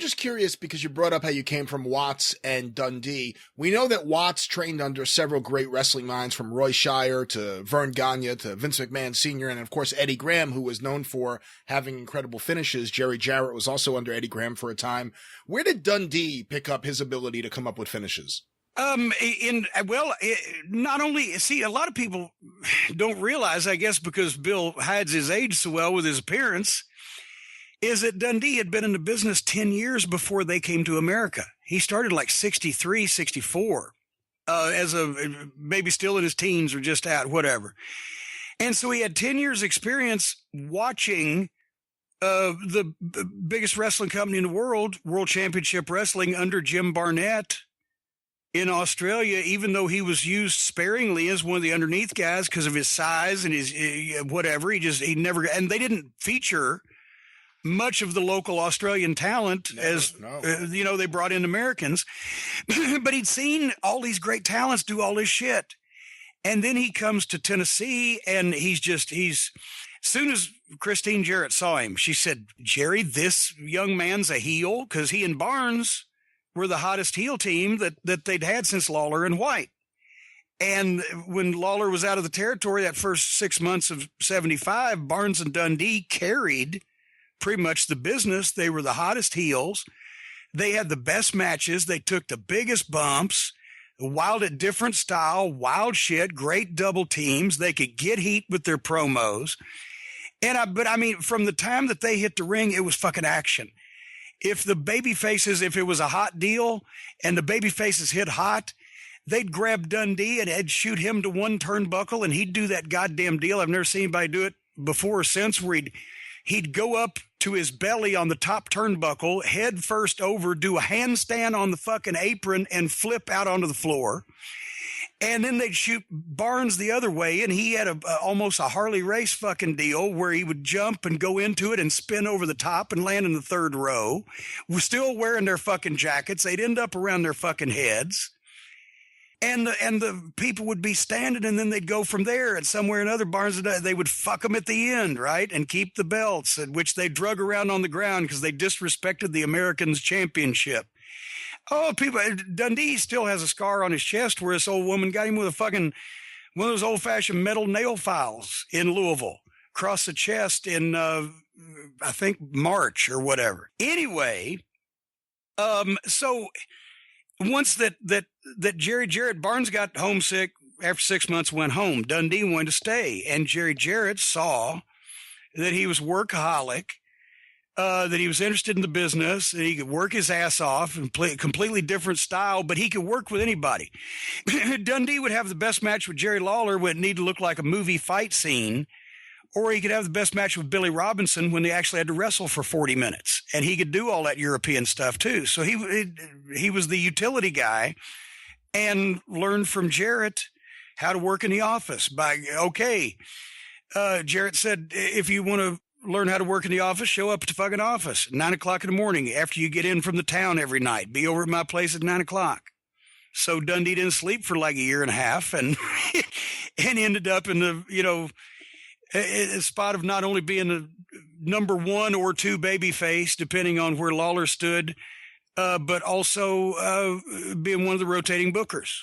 just curious because you brought up how you came from Watts and Dundee. We know that Watts trained under several great wrestling minds from Roy Shire to Vern Gagne to Vince McMahon Sr. and, of course, Eddie Graham, who was known for having incredible finishes. Jerry Jarrett was also under Eddie Graham for a time. Where did Dundee pick up his ability to come up with finishes? Not only, see, a lot of people don't realize, I guess, because Bill hides his age so well with his appearance, is that Dundee had been in the business 10 years before they came to America. He started like 63, 64, as a maybe still in his teens or just out, whatever. And so he had 10 years experience watching the biggest wrestling company in the world, World Championship Wrestling, under Jim Barnett in Australia, even though he was used sparingly as one of the underneath guys because of his size and his whatever. He never, and they didn't feature much of the local Australian talent they brought in Americans, but he'd seen all these great talents do all this shit. And then he comes to Tennessee and he's soon as Christine Jarrett saw him, she said, Jerry, this young man's a heel, because he and Barnes were the hottest heel team that they'd had since Lawler and White. And when Lawler was out of the territory that first 6 months of 75, Barnes and Dundee carried pretty much the business. They were the hottest heels. They had the best matches. They took the biggest bumps, wild at different style, wild shit, great double teams. They could get heat with their promos. But from the time that they hit the ring, it was fucking action. If it was a hot deal and the baby faces hit hot, they'd grab Dundee and they'd shoot him to one turnbuckle and he'd do that goddamn deal. I've never seen anybody do it before or since, where he'd go up to his belly on the top turnbuckle, head first over, do a handstand on the fucking apron and flip out onto the floor. And then they'd shoot Barnes the other way, and he had almost a Harley race fucking deal where he would jump and go into it and spin over the top and land in the third row. We're still wearing their fucking jackets. They'd end up around their fucking heads. And the people would be standing, and then they'd go from there. And somewhere or another, Barnes, they would fuck them at the end, right? And keep the belts, at which they drug around on the ground because they disrespected the Americans' championship. Oh, Dundee still has a scar on his chest where this old woman got him with one of those old-fashioned metal nail files in Louisville across the chest in, I think, March or whatever. Anyway, so once that Jerry Jarrett, Barnes got homesick after 6 months, went home. Dundee wanted to stay, and Jerry Jarrett saw that he was workaholic, that he was interested in the business, that he could work his ass off and play a completely different style, but he could work with anybody. Dundee would have the best match with Jerry Lawler when it needed to look like a movie fight scene, or he could have the best match with Billy Robinson when they actually had to wrestle for 40 minutes. And he could do all that European stuff too. So he was the utility guy and learned from Jarrett how to work in the office Jarrett said, if you want to learn how to work in the office, show up at the fucking office at 9 o'clock in the morning after you get in from the town every night. Be over at my place at 9 o'clock. So Dundee didn't sleep for like a year and a half and ended up in the, a spot of not only being the number 1 or 2 baby face, depending on where Lawler stood, but also being one of the rotating bookers.